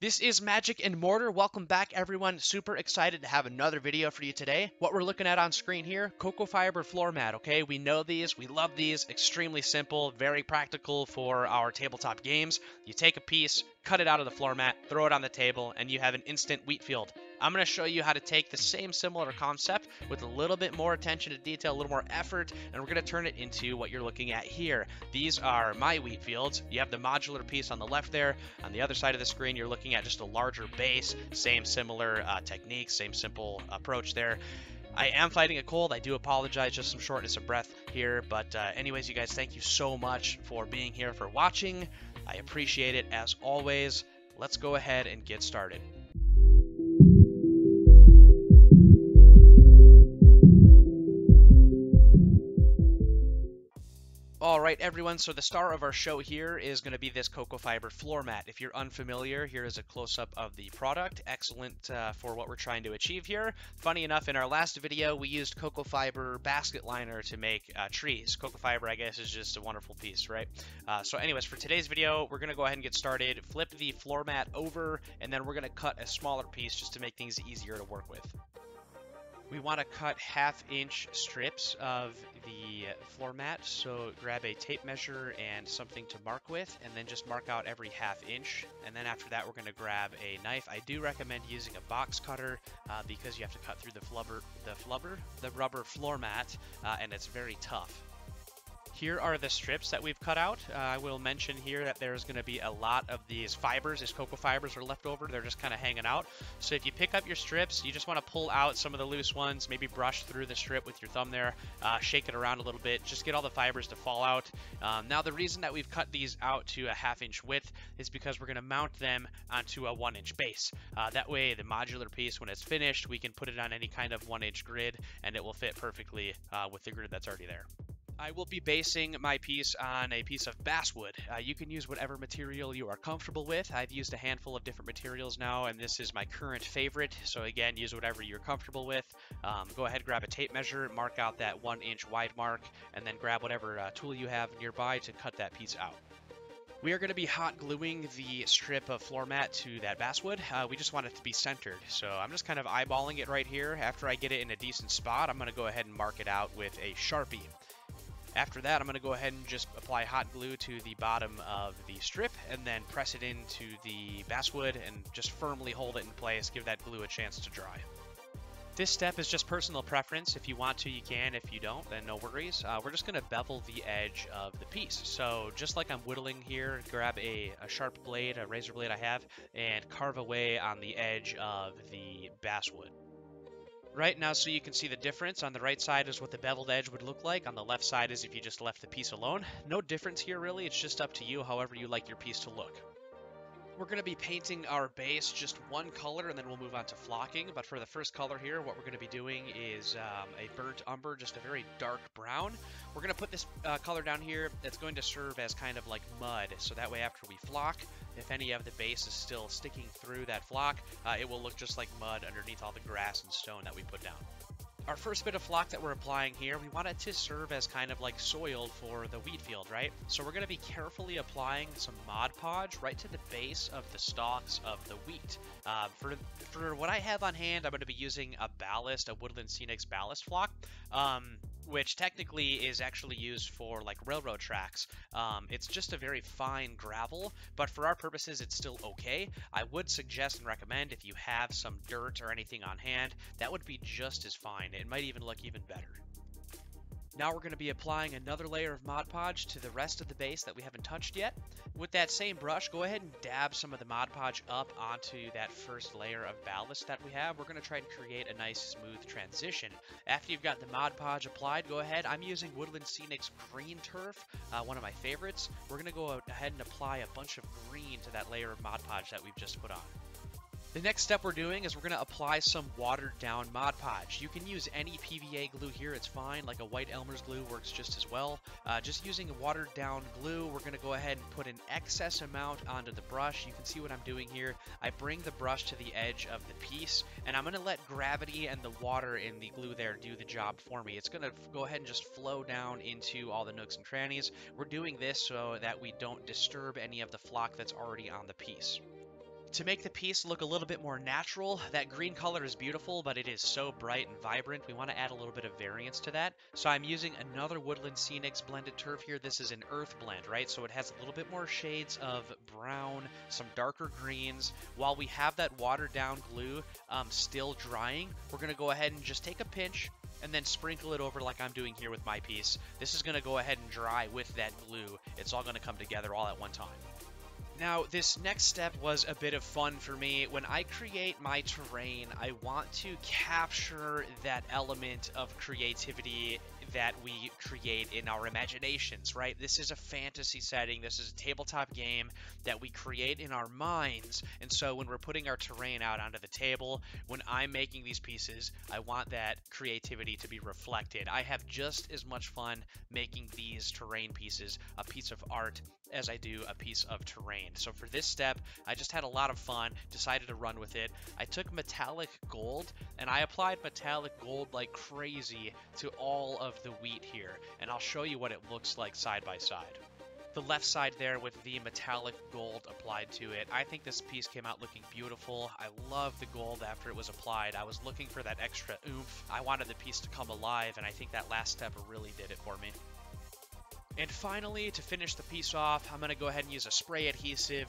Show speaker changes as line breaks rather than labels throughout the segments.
This is Magic and Mortar. Welcome back, everyone. Super excited to have another video for you today. What we're looking at on screen here, cocoa fiber floor mat, okay? We know these, we love these, extremely simple, very practical for our tabletop games. You take a piece, cut it out of the floor mat, throw it on the table, and you have an instant wheat field. I'm going to show you how to take the same similar concept with a little bit more attention to detail, a little more effort, and we're going to turn it into what you're looking at here. These are my wheat fields. You have the modular piece on the left there. On the other side of the screen, you're looking at just a larger base, same similar techniques, same simple approach there. I am fighting a cold. I do apologize, just some shortness of breath here. But anyways, you guys, thank you so much for being here, for watching. I appreciate it as always. Let's go ahead and get started. All right, everyone, so the star of our show here is going to be this cocoa fiber floor mat. If you're unfamiliar, here is a close-up of the product. Excellent for what we're trying to achieve here. Funny enough, in our last video, we used cocoa fiber basket liner to make trees. Cocoa fiber, I guess, is just a wonderful piece, right? So anyways, for today's video, we're going to go ahead and get started, flip the floor mat over, and then we're going to cut a smaller piece just to make things easier to work with. We want to cut 1/2-inch strips of the floor mat, so grab a tape measure and something to mark with, and then just mark out every 1/2 inch. And then after that, we're going to grab a knife. I do recommend using a box cutter because you have to cut through the rubber floor mat, and it's very tough. Here are the strips that we've cut out. I will mention here that there's going to be a lot of these fibers, these cocoa fibers are left over. They're just kind of hanging out. So if you pick up your strips, you just want to pull out some of the loose ones, maybe brush through the strip with your thumb there, shake it around a little bit, just get all the fibers to fall out. Now the reason that we've cut these out to a 1/2 inch width is because we're going to mount them onto a 1-inch base. That way the modular piece, when it's finished, we can put it on any kind of 1-inch grid and it will fit perfectly with the grid that's already there. I will be basing my piece on a piece of basswood. You can use whatever material you are comfortable with. I've used a handful of different materials now, and this is my current favorite. So again, use whatever you're comfortable with. Go ahead, grab a tape measure, mark out that 1-inch wide mark, and then grab whatever tool you have nearby to cut that piece out. We are going to be hot gluing the strip of floor mat to that basswood. We just want it to be centered. So I'm just kind of eyeballing it right here. After I get it in a decent spot, I'm going to go ahead and mark it out with a Sharpie. After that, I'm going to go ahead and just apply hot glue to the bottom of the strip and then press it into the basswood and just firmly hold it in place, give that glue a chance to dry. This step is just personal preference. If you want to, you can. If you don't, then no worries. We're just going to bevel the edge of the piece. So just like I'm whittling here, grab a sharp blade, a razor blade I have, and carve away on the edge of the basswood. Right now, so you can see the difference. On the right side is what the beveled edge would look like. On the left side is if you just left the piece alone. No difference here really, it's just up to you however you like your piece to look. We're going to be painting our base just one color and then we'll move on to flocking. But for the first color here, what we're going to be doing is a burnt umber, just a very dark brown. We're going to put this color down here. It's going to serve as kind of like mud. So that way after we flock, if any of the base is still sticking through that flock, it will look just like mud underneath all the grass and stone that we put down. Our first bit of flock that we're applying here, we want it to serve as kind of like soil for the wheat field, right? So we're going to be carefully applying some Mod Podge right to the base of the stalks of the wheat. For what I have on hand, I'm going to be using a ballast, a Woodland Scenics ballast flock. Which technically is actually used for like railroad tracks. It's just a very fine gravel, but for our purposes, it's still okay. I would suggest and recommend if you have some dirt or anything on hand, that would be just as fine. It might even look even better. Now we're going to be applying another layer of Mod Podge to the rest of the base that we haven't touched yet. With that same brush, go ahead and dab some of the Mod Podge up onto that first layer of ballast that we have. We're going to try and create a nice smooth transition. After you've got the Mod Podge applied, go ahead. I'm using Woodland Scenics Green Turf, one of my favorites. We're going to go ahead and apply a bunch of green to that layer of Mod Podge that we've just put on. The next step we're doing is we're going to apply some watered down Mod Podge. You can use any PVA glue here, it's fine, like a white Elmer's glue works just as well. Just using watered down glue, we're going to go ahead and put an excess amount onto the brush. You can see what I'm doing here. I bring the brush to the edge of the piece, and I'm going to let gravity and the water in the glue there do the job for me. It's going to go ahead and just flow down into all the nooks and crannies. We're doing this so that we don't disturb any of the flock that's already on the piece. To make the piece look a little bit more natural, that green color is beautiful, but it is so bright and vibrant. We want to add a little bit of variance to that. So I'm using another Woodland Scenics blended turf here. This is an earth blend, right? So it has a little bit more shades of brown, some darker greens. While we have that watered down glue still drying, we're going to go ahead and just take a pinch and then sprinkle it over like I'm doing here with my piece. This is going to go ahead and dry with that glue. It's all going to come together all at one time. Now, this next step was a bit of fun for me. When I create my terrain, I want to capture that element of creativity that we create in our imaginations, right? This is a fantasy setting. This is a tabletop game that we create in our minds. And so when we're putting our terrain out onto the table, when I'm making these pieces, I want that creativity to be reflected. I have just as much fun making these terrain pieces a piece of art as I do a piece of terrain. So for this step, I just had a lot of fun, decided to run with it. I took metallic gold and I applied metallic gold like crazy to all of the wheat here, and I'll show you what it looks like side by side. The left side there with the metallic gold applied to it, I think this piece came out looking beautiful. I love the gold after it was applied. I was looking for that extra oomph. I wanted the piece to come alive, and I think that last step really did it for me. And finally, to finish the piece off, I'm going to go ahead and use a spray adhesive,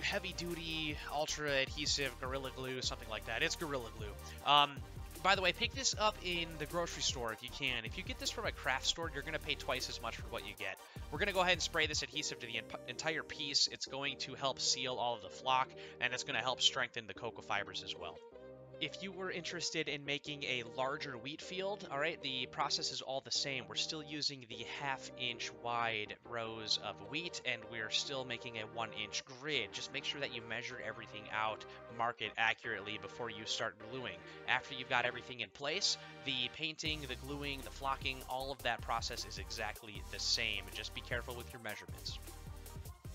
heavy-duty, ultra-adhesive Gorilla Glue, something like that. It's Gorilla Glue. By the way, pick this up in the grocery store if you can. If you get this from a craft store, you're going to pay twice as much for what you get. We're going to go ahead and spray this adhesive to the entire piece. It's going to help seal all of the flock, and it's going to help strengthen the cocoa fibers as well. If you were interested in making a larger wheat field, all right, the process is all the same. We're still using the 1/2-inch wide rows of wheat, and we're still making a 1-inch grid. Just make sure that you measure everything out, mark it accurately before you start gluing. After you've got everything in place, the painting, the gluing, the flocking, all of that process is exactly the same. Just be careful with your measurements.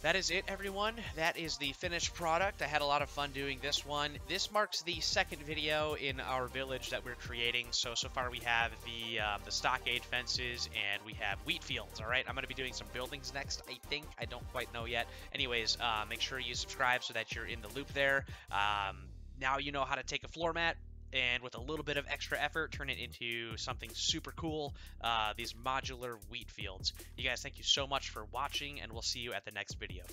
That is it, everyone. That is the finished product. I had a lot of fun doing this one. This marks the second video in our village that we're creating. So far we have the stockade fences and we have wheat fields, all right? I'm going to be doing some buildings next, I think. I don't quite know yet. Anyways, make sure you subscribe so that you're in the loop there. Now you know how to take a floor mat and with a little bit of extra effort, turn it into something super cool, these modular wheat fields. You guys, thank you so much for watching, and we'll see you at the next video.